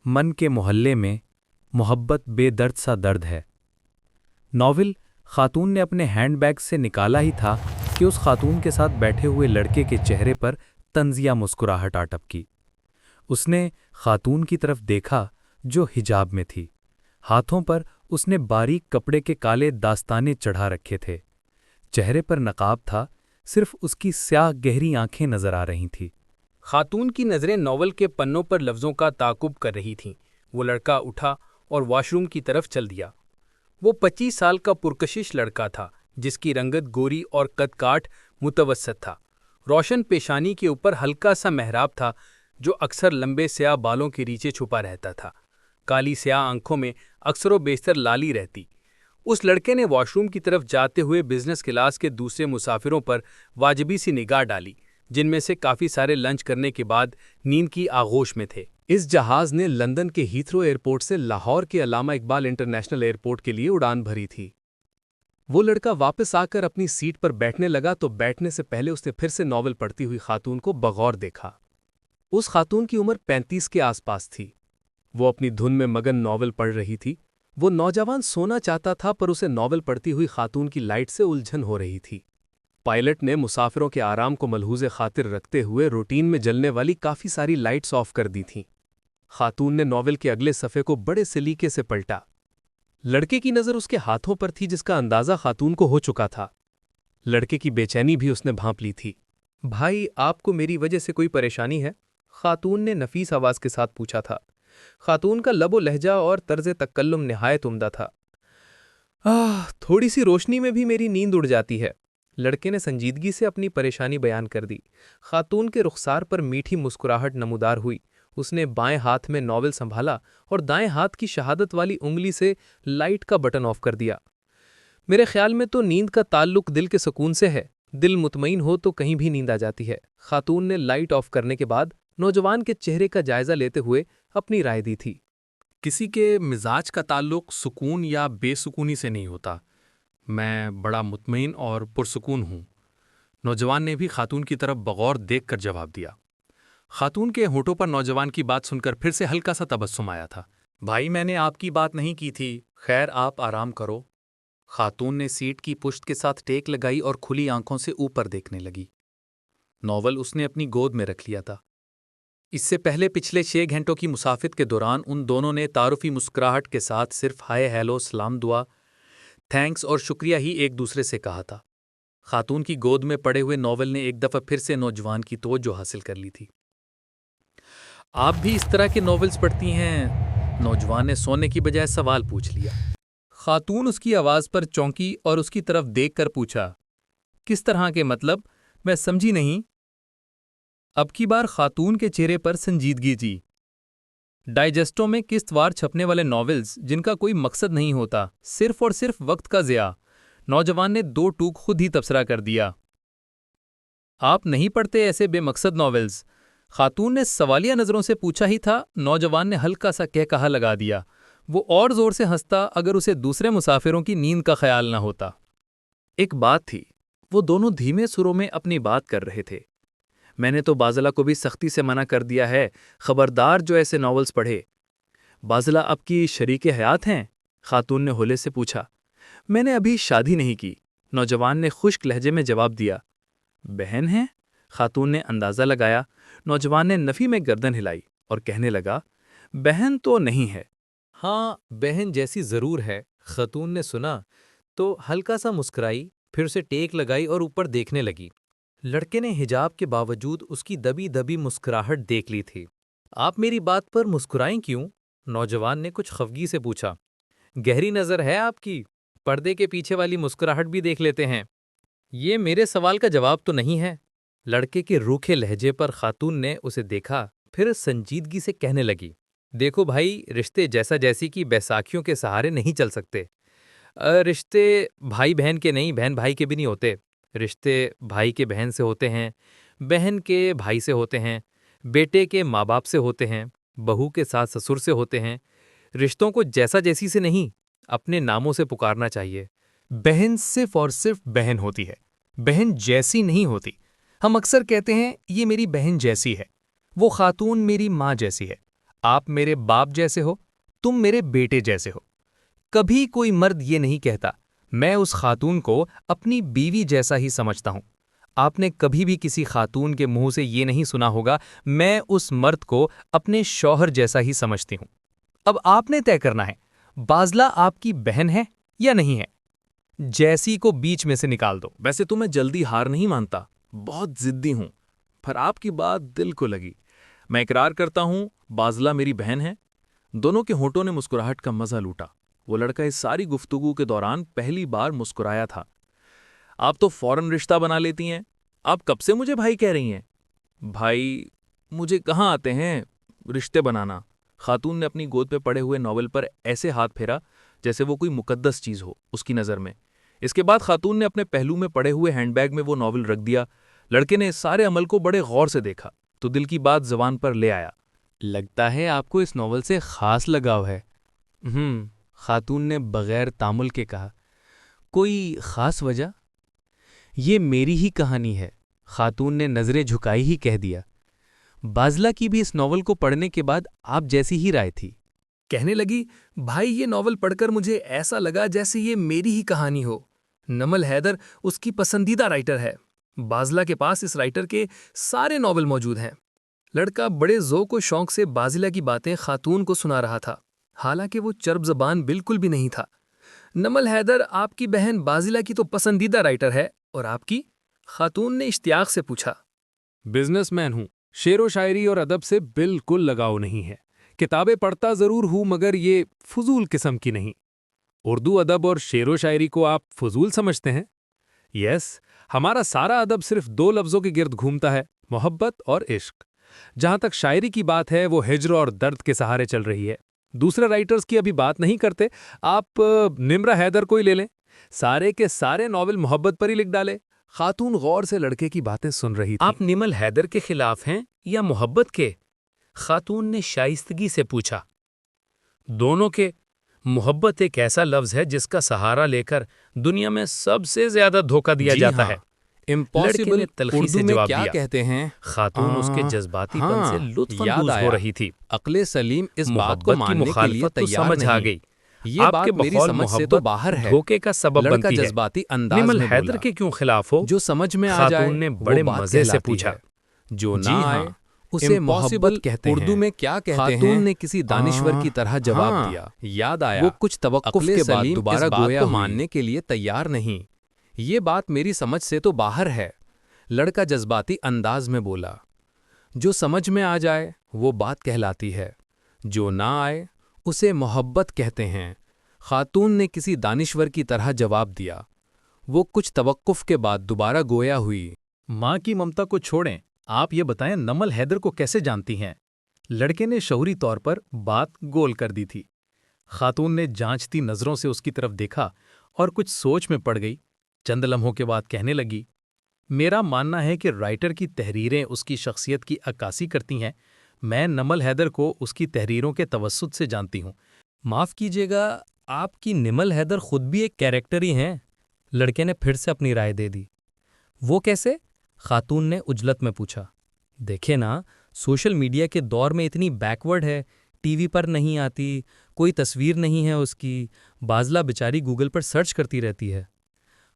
من کے محلے میں محبت بے درد سا درد ہے۔ ناول خاتون نے اپنے ہینڈ بیگ سے نکالا ہی تھا کہ اس خاتون کے ساتھ بیٹھے ہوئے لڑکے کے چہرے پر طنزیہ مسکراہٹ آ ٹپکی۔ اس نے خاتون کی طرف دیکھا جو حجاب میں تھی۔ ہاتھوں پر اس نے باریک کپڑے کے کالے داستانے چڑھا رکھے تھے۔ چہرے پر نقاب تھا، صرف اس کی سیاہ گہری آنکھیں نظر آ رہی تھیں۔ خاتون کی نظریں ناول کے پنوں پر لفظوں کا تعاقب کر رہی تھیں۔ وہ لڑکا اٹھا اور واش روم کی طرف چل دیا۔ وہ 25 سال کا پرکشش لڑکا تھا جس کی رنگت گوری اور قد کاٹ متوسط تھا۔ روشن پیشانی کے اوپر ہلکا سا محراب تھا جو اکثر لمبے سیاہ بالوں کے نیچے چھپا رہتا تھا۔ کالی سیاہ آنکھوں میں اکثر و بیشتر لالی رہتی۔ اس لڑکے نے واش روم کی طرف جاتے ہوئے بزنس کلاس کے دوسرے مسافروں پر واجبی سی نگاہ ڈالی جن میں سے کافی سارے لنچ کرنے کے بعد نیند کی آغوش میں تھے۔ اس جہاز نے لندن کے ہیتھرو ایئرپورٹ سے لاہور کے علامہ اقبال انٹرنیشنل ایئرپورٹ کے لیے اڑان بھری تھی۔ وہ لڑکا واپس آ کر اپنی سیٹ پر بیٹھنے لگا تو بیٹھنے سے پہلے اس نے پھر سے ناول پڑھتی ہوئی خاتون کو بغور دیکھا۔ اس خاتون کی عمر 35 کے آس پاس تھی۔ وہ اپنی دھن میں مگن ناول پڑھ رہی تھی۔ وہ نوجوان سونا چاہتا تھا پر اسے ناول پڑھتی ہوئی خاتون کی لائٹ سے الجھن ہو رہی تھی۔ پائلٹ نے مسافروں کے آرام کو ملحوظ خاطر رکھتے ہوئے روٹین میں جلنے والی کافی ساری لائٹس آف کر دی تھیں۔ خاتون نے ناول کے اگلے صفحے کو بڑے سلیقے سے پلٹا۔ لڑکے کی نظر اس کے ہاتھوں پر تھی جس کا اندازہ خاتون کو ہو چکا تھا۔ لڑکے کی بے چینی بھی اس نے بھانپ لی تھی۔ بھائی، آپ کو میری وجہ سے کوئی پریشانی ہے؟ خاتون نے نفیس آواز کے ساتھ پوچھا تھا۔ خاتون کا لب و لہجہ اور طرز تکلم نہایت عمدہ تھا۔ تھوڑی سی روشنی میں بھی میری نیند اڑ جاتی ہے۔ لڑکے نے سنجیدگی سے اپنی پریشانی بیان کر دی۔ خاتون کے رخسار پر میٹھی مسکراہٹ نمودار ہوئی۔ اس نے بائیں ہاتھ میں ناول سنبھالا اور دائیں ہاتھ کی شہادت والی انگلی سے لائٹ کا بٹن آف کر دیا۔ میرے خیال میں تو نیند کا تعلق دل کے سکون سے ہے۔ دل مطمئن ہو تو کہیں بھی نیند آ جاتی ہے۔ خاتون نے لائٹ آف کرنے کے بعد نوجوان کے چہرے کا جائزہ لیتے ہوئے اپنی رائے دی تھی۔ کسی کے مزاج کا تعلق سکون یا بے سکونی سے نہیں ہوتا۔ میں بڑا مطمئن اور پرسکون ہوں۔ نوجوان نے بھی خاتون کی طرف بغور دیکھ کر جواب دیا۔ خاتون کے ہونٹوں پر نوجوان کی بات سن کر پھر سے ہلکا سا تبسم آیا تھا۔ بھائی، میں نے آپ کی بات نہیں کی تھی۔ خیر، آپ آرام کرو۔ خاتون نے سیٹ کی پشت کے ساتھ ٹیک لگائی اور کھلی آنکھوں سے اوپر دیکھنے لگی۔ ناول اس نے اپنی گود میں رکھ لیا تھا۔ اس سے پہلے پچھلے 6 گھنٹوں کی مسافت کے دوران ان دونوں نے تعارفی مسکراہٹ کے ساتھ صرف ہائے ہیلو، سلام دعا، تھینکس اور شکریہ ہی ایک دوسرے سے کہا تھا۔ خاتون کی گود میں پڑے ہوئے ناول نے ایک دفعہ پھر سے نوجوان کی توجہ حاصل کر لی تھی۔ آپ بھی اس طرح کے ناولز پڑھتی ہیں؟ نوجوان نے سونے کی بجائے سوال پوچھ لیا۔ خاتون اس کی آواز پر چونکی اور اس کی طرف دیکھ کر پوچھا، کس طرح کے مطلب؟ میں سمجھی نہیں۔ اب کی بار خاتون کے چہرے پر سنجیدگی تھی۔ ڈائجسٹوں میں قسط وار چھپنے والے ناولز جن کا کوئی مقصد نہیں ہوتا، صرف اور صرف وقت کا ضیاع۔ نوجوان نے 2 ٹوک خود ہی تبصرہ کر دیا۔ آپ نہیں پڑھتے ایسے بے مقصد ناولز؟ خاتون نے سوالیہ نظروں سے پوچھا ہی تھا، نوجوان نے ہلکا سا کہا لگا دیا۔ وہ اور زور سے ہنستا اگر اسے دوسرے مسافروں کی نیند کا خیال نہ ہوتا۔ ایک بات تھی، وہ دونوں دھیمے سروں میں اپنی بات کر رہے تھے۔ میں نے تو بازلہ کو بھی سختی سے منع کر دیا ہے، خبردار جو ایسے ناولز پڑھے۔ بازلہ آپ کی شریک حیات ہیں؟ خاتون نے ہولے سے پوچھا۔ میں نے ابھی شادی نہیں کی، نوجوان نے خشک لہجے میں جواب دیا۔ بہن ہیں؟ خاتون نے اندازہ لگایا۔ نوجوان نے نفی میں گردن ہلائی اور کہنے لگا، بہن تو نہیں ہے۔ ہاں، بہن جیسی ضرور ہے۔ خاتون نے سنا تو ہلکا سا مسکرائی، پھر سے ٹیک لگائی اور اوپر دیکھنے لگی۔ لڑکے نے حجاب کے باوجود اس کی دبی دبی مسکراہٹ دیکھ لی تھی۔ آپ میری بات پر مسکرائیں کیوں؟ نوجوان نے کچھ خفگی سے پوچھا۔ گہری نظر ہے آپ کی، پردے کے پیچھے والی مسکراہٹ بھی دیکھ لیتے ہیں۔ یہ میرے سوال کا جواب تو نہیں ہے۔ لڑکے کے روکھے لہجے پر خاتون نے اسے دیکھا، پھر سنجیدگی سے کہنے لگی، دیکھو بھائی، رشتے جیسا جیسی کی بیساکھیوں کے سہارے نہیں چل سکتے۔ رشتے بھائی بہن کے نہیں، بہن بھائی کے بھی نہیں ہوتے۔ رشتے بھائی کے بہن سے ہوتے ہیں، بہن کے بھائی سے ہوتے ہیں، بیٹے کے ماں باپ سے ہوتے ہیں، بہو کے ساس سسر سے ہوتے ہیں۔ رشتوں کو جیسا جیسی سے نہیں، اپنے ناموں سے پکارنا چاہیے۔ بہن صرف اور صرف بہن ہوتی ہے، بہن جیسی نہیں ہوتی۔ ہم اکثر کہتے ہیں یہ میری بہن جیسی ہے، وہ خاتون میری ماں جیسی ہے۔ آپ میرے باپ جیسے ہو، تم میرے بیٹے جیسے ہو۔ کبھی کوئی مرد یہ نہیں کہتا میں اس خاتون کو اپنی بیوی جیسا ہی سمجھتا ہوں۔ آپ نے کبھی بھی کسی خاتون کے منہ سے یہ نہیں سنا ہوگا میں اس مرد کو اپنے شوہر جیسا ہی سمجھتی ہوں۔ اب آپ نے طے کرنا ہے بازلہ آپ کی بہن ہے یا نہیں ہے۔ جیسی کو بیچ میں سے نکال دو۔ ویسے تو میں جلدی ہار نہیں مانتا، بہت ضدی ہوں، پر آپ کی بات دل کو لگی۔ میں اقرار کرتا ہوں بازلہ میری بہن ہے۔ دونوں کے ہونٹوں نے مسکراہٹ کا مزہ لوٹا۔ وہ لڑکا اس ساری گفتگو کے دوران پہلی بار مسکرایا تھا۔ آپ تو فوراً رشتہ بنا لیتی ہیں، آپ کب سے مجھے بھائی کہہ رہی ہیں؟ بھائی مجھے کہاں آتے ہیں رشتے بنانا۔ خاتون نے اپنی گود پہ پڑے ہوئے ناول پر ایسے ہاتھ پھیرا جیسے وہ کوئی مقدس چیز ہو اس کی نظر میں۔ اس کے بعد خاتون نے اپنے پہلو میں پڑے ہوئے ہینڈ بیگ میں وہ ناول رکھ دیا۔ لڑکے نے اس سارے عمل کو بڑے غور سے دیکھا تو دل کی بات زبان پر لے آیا۔ لگتا ہے آپ کو اس ناول سے خاص لگاؤ ہے۔ خاتون نے بغیر تامل کے کہا۔ کوئی خاص وجہ؟ یہ میری ہی کہانی ہے، خاتون نے نظریں جھکائی ہی کہہ دیا۔ بازلہ کی بھی اس ناول کو پڑھنے کے بعد آپ جیسی ہی رائے تھی۔ کہنے لگی بھائی یہ ناول پڑھ کر مجھے ایسا لگا جیسے یہ میری ہی کہانی ہو۔ نمل حیدر اس کی پسندیدہ رائٹر ہے۔ بازلہ کے پاس اس رائٹر کے سارے ناول موجود ہیں۔ لڑکا بڑے ذوق و شوق سے بازلہ کی باتیں خاتون کو سنا رہا تھا، حالانکہ وہ چرب زبان بالکل بھی نہیں تھا۔ نمل حیدر آپ کی بہن بازلہ کی تو پسندیدہ رائٹر ہے، اور آپ کی؟ خاتون نے اشتیاق سے پوچھا۔ بزنس مین ہوں، شعر و شاعری اور ادب سے بالکل لگاؤ نہیں ہے۔ کتابیں پڑھتا ضرور ہوں مگر یہ فضول قسم کی نہیں۔ اردو ادب اور شعر و شاعری کو آپ فضول سمجھتے ہیں؟ یس، ہمارا سارا ادب صرف 2 لفظوں کے گرد گھومتا ہے، محبت اور عشق۔ جہاں تک شاعری کی بات ہے وہ ہجر اور درد کے سہارے چل رہی ہے۔ دوسرے رائٹرز کی ابھی بات نہیں کرتے، آپ نمرہ حیدر کو ہی لے لیں، سارے کے سارے ناول محبت پر ہی لکھ ڈالے۔ خاتون غور سے لڑکے کی باتیں سن رہی تھی۔ آپ نمل حیدر کے خلاف ہیں یا محبت کے؟ خاتون نے شائستگی سے پوچھا۔ دونوں کے۔ محبت ایک ایسا لفظ ہے جس کا سہارا لے کر دنیا میں سب سے زیادہ دھوکہ دیا جاتا ہے۔ امپاسبل نے تلخی اردو سے میں جواب کیا دیا۔ کہتے ہیں؟ خاتون اس کے جذباتی پن سے لطف اندوز ہو رہی تھی۔ عقل سلیم اس بات کو محبت کی ماننے کے لیے مخالفت تو تیار سمجھ آ نہیں۔ گئی۔ یہ آپ بات کے میری بقول سمجھ سے محبت تو باہر ہے۔ دھوکے کا سبب لڑکا بنتی ہے۔ جذباتی انداز نمل میں حیدر بولا۔ کے کیوں خلاف ہو؟ جو سمجھ میں آ جائے خاتون نے وہ بڑے بات مزے سے کہلاتی پوچھا۔ ہے۔ جو نہ جی ہاں، آئے اسے محبت کہتے ہیں۔ اردو میں کیا کہتے ہیں؟ خاتون نے کسی دانشور کی طرح جواب دیا۔ یاد آیا، وہ کچھ توقف کے بعد دوبارہ اس بات گویا کو ماننے کے لیے تیار نہیں۔ یہ بات میری سمجھ سے تو باہر ہے، لڑکا جذباتی انداز میں بولا۔ جو سمجھ میں آ جائے وہ بات کہلاتی ہے، جو نہ آئے اسے محبت کہتے ہیں۔ خاتون نے کسی دانشور کی طرح جواب دیا۔ وہ کچھ توقف کے بعد دوبارہ گویا ہوئی۔ ماں کی ممتا کو چھوڑیں، آپ یہ بتائیں نمل حیدر کو کیسے جانتی ہیں؟ لڑکے نے شعوری طور پر بات گول کر دی تھی۔ خاتون نے جانچتی نظروں سے اس کی طرف دیکھا اور کچھ سوچ میں پڑ گئی۔ چند لمحوں کے بعد کہنے لگی، میرا ماننا ہے کہ رائٹر کی تحریریں اس کی شخصیت کی عکاسی کرتی ہیں۔ میں نمل حیدر کو اس کی تحریروں کے توسط سے جانتی ہوں۔ معاف کیجیے گا، آپ کی نمل حیدر خود بھی ایک کیریکٹر ہی ہیں۔ لڑکے نے پھر سے اپنی رائے دے دی۔ وہ کیسے؟ خاتون نے عجلت میں پوچھا۔ دیکھیں نا، سوشل میڈیا کے دور میں اتنی بیکورڈ ہے، ٹی وی پر نہیں آتی، کوئی تصویر نہیں ہے اس کی، بازلہ بیچاری گوگل پر سرچ کرتی رہتی ہے۔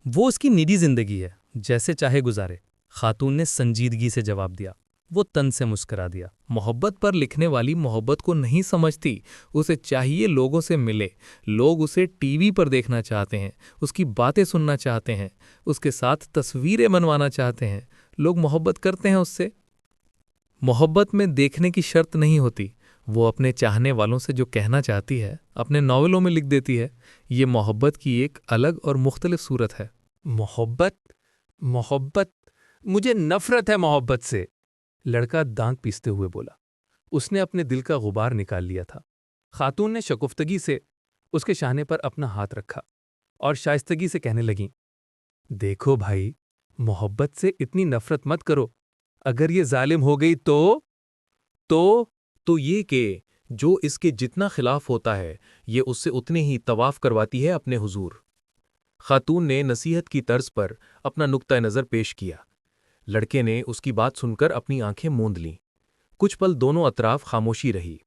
وہ اس کی نجی زندگی ہے، جیسے چاہے گزارے۔ خاتون نے سنجیدگی سے جواب دیا۔ وہ تن سے مسکرا دیا۔ محبت پر لکھنے والی محبت کو نہیں سمجھتی، اسے چاہیے لوگوں سے ملے، لوگ اسے ٹی وی پر دیکھنا چاہتے ہیں، اس کی باتیں سننا چاہتے ہیں، اس کے ساتھ تصویریں بنوانا چاہتے ہیں، لوگ محبت کرتے ہیں اس سے۔ محبت میں دیکھنے کی شرط نہیں ہوتی، وہ اپنے چاہنے والوں سے جو کہنا چاہتی ہے اپنے ناولوں میں لکھ دیتی ہے۔ یہ محبت کی ایک الگ اور مختلف صورت ہے۔ محبت مجھے نفرت ہے محبت سے، لڑکا دانت پیستے ہوئے بولا۔ اس نے اپنے دل کا غبار نکال لیا تھا۔ خاتون نے شگفتگی سے اس کے شانے پر اپنا ہاتھ رکھا اور شائستگی سے کہنے لگیں، دیکھو بھائی، محبت سے اتنی نفرت مت کرو، اگر یہ ظالم ہو گئی تو یہ کہ جو اس کے جتنا خلاف ہوتا ہے یہ اس سے اتنے ہی طواف کرواتی ہے اپنے حضور۔ خاتون نے نصیحت کی طرز پر اپنا نقطہ نظر پیش کیا۔ لڑکے نے اس کی بات سن کر اپنی آنکھیں موند لیں۔ کچھ پل دونوں اطراف خاموشی رہی۔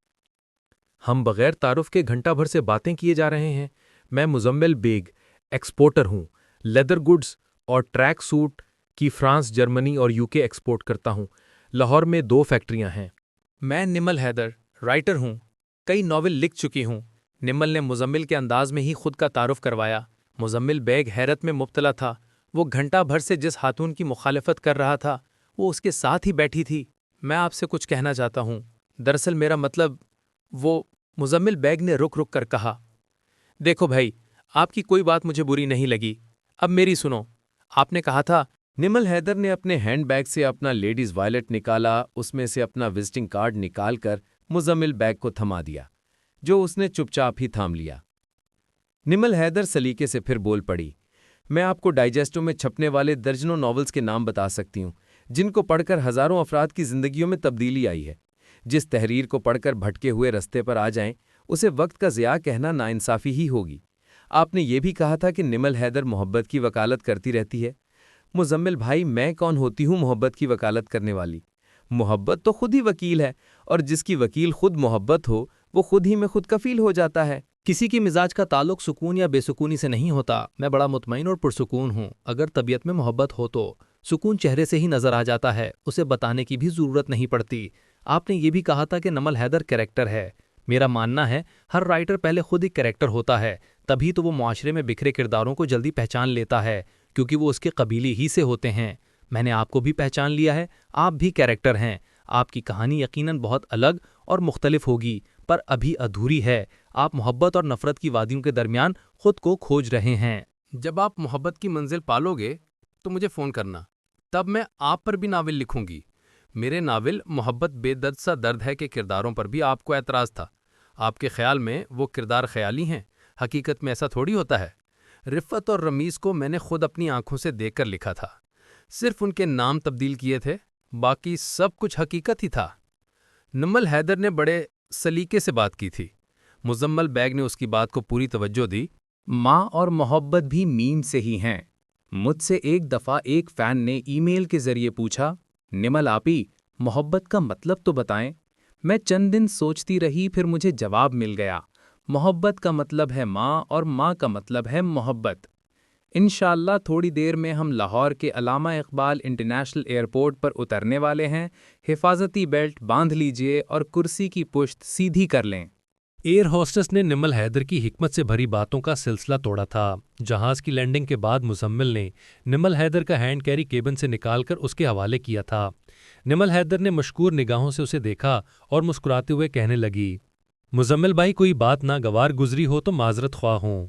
ہم بغیر تعارف کے گھنٹہ بھر سے باتیں کیے جا رہے ہیں۔ میں مزمل بیگ، ایکسپورٹر ہوں، لیدر گڈز اور ٹریک سوٹ کی فرانس، جرمنی اور UK ایکسپورٹ کرتا ہوں۔ لاہور میں 2 فیکٹریاں ہیں۔ میں نمل حیدر، رائٹر ہوں، کئی ناول لکھ چکی ہوں۔ نمل نے مزمل کے انداز میں ہی خود کا تعارف کروایا۔ مزمل بیگ حیرت میں مبتلا تھا۔ وہ گھنٹہ بھر سے جس خاتون کی مخالفت کر رہا تھا وہ اس کے ساتھ ہی بیٹھی تھی۔ میں آپ سے کچھ کہنا چاہتا ہوں، دراصل میرا مطلب وہ مزمل بیگ نے رک رک کر کہا۔ دیکھو بھائی، آپ کی کوئی بات مجھے بری نہیں لگی، اب میری سنو۔ آپ نے کہا تھا۔ نمل حیدر نے اپنے ہینڈ بیگ سے اپنا لیڈیز وائلٹ نکالا، اس میں سے اپنا وزٹنگ کارڈ نکال کر مزمل بیگ کو تھما دیا، جو اس نے چپ چاپ ہی تھام لیا۔ نمل حیدر سلیقے سے پھر بول پڑی، میں آپ کو ڈائجسٹوں میں چھپنے والے درجنوں ناولز کے نام بتا سکتی ہوں جن کو پڑھ کر ہزاروں افراد کی زندگیوں میں تبدیلی آئی ہے۔ جس تحریر کو پڑھ کر بھٹکے ہوئے رستے پر آ جائیں اسے وقت کا ضیاع کہنا ناانصافی ہی ہوگی۔ آپ نے یہ بھی کہا تھا کہ نمل حیدر محبت کی وکالت کرتی رہتی ہے۔ مزمل بھائی، میں کون ہوتی ہوں محبت کی وکالت کرنے والی؟ محبت تو خود ہی وکیل ہے، اور جس کی وکیل خود محبت ہو وہ خود ہی میں خود کفیل ہو جاتا ہے۔ کسی کی مزاج کا تعلق سکون یا بے سکونی سے نہیں ہوتا۔ میں بڑا مطمئن اور پرسکون ہوں۔ اگر طبیعت میں محبت ہو تو سکون چہرے سے ہی نظر آ جاتا ہے، اسے بتانے کی بھی ضرورت نہیں پڑتی۔ آپ نے یہ بھی کہا تھا کہ نمل حیدر کریکٹر ہے۔ میرا ماننا ہے ہر رائٹر پہلے خود ایک کریکٹر ہوتا ہے، تبھی تو وہ معاشرے میں بکھرے کرداروں کو جلدی پہچان لیتا ہے، کیونکہ وہ اس کے قبیلی ہی سے ہوتے ہیں۔ میں نے آپ کو بھی پہچان لیا ہے، آپ بھی کریکٹر ہیں۔ آپ کی کہانی یقیناً بہت الگ اور مختلف ہوگی، پر ابھی ادھوری ہے۔ آپ محبت اور نفرت کی وادیوں کے درمیان خود کو کھوج رہے ہیں۔ جب آپ محبت کی منزل پالو گے تو مجھے فون کرنا، تب میں آپ پر بھی ناول لکھوں گی۔ میرے ناول محبت بے درد سا درد ہے کے کرداروں پر بھی آپ کو اعتراض تھا۔ آپ کے خیال میں وہ کردار خیالی ہیں، حقیقت میں ایسا تھوڑی ہوتا ہے۔ رفت اور رمیز کو میں نے خود اپنی آنکھوں سے دیکھ کر لکھا تھا، صرف ان کے نام تبدیل کیے تھے، باقی سب کچھ حقیقت ہی تھا۔ نمل حیدر نے بڑے سلیقے سے بات کی تھی۔ مزمل بیگ نے اس کی بات کو پوری توجہ دی۔ ماں اور محبت بھی میم سے ہی ہیں۔ مجھ سے ایک دفعہ ایک فین نے ای میل کے ذریعے پوچھا، نمل آپی، محبت کا مطلب تو بتائیں۔ میں چند دن سوچتی رہی، پھر مجھے جواب مل گیا، محبت کا مطلب ہے ماں اور ماں کا مطلب ہے محبت۔ انشاءاللہ تھوڑی دیر میں ہم لاہور کے علامہ اقبال انٹرنیشنل ایئرپورٹ پر اترنے والے ہیں۔ حفاظتی بیلٹ باندھ لیجئے اور کرسی کی پشت سیدھی کر لیں۔ ایئر ہوسٹس نے نمل حیدر کی حکمت سے بھری باتوں کا سلسلہ توڑا تھا۔ جہاز کی لینڈنگ کے بعد مزمل نے نمل حیدر کا ہینڈ کیری کیبن سے نکال کر اس کے حوالے کیا تھا۔ نمل حیدر نے مشکور نگاہوں سے اسے دیکھا اور مسکراتے ہوئے کہنے لگی، مزمل بھائی، کوئی بات ناگوار گزری ہو تو معذرت خواہ ہوں۔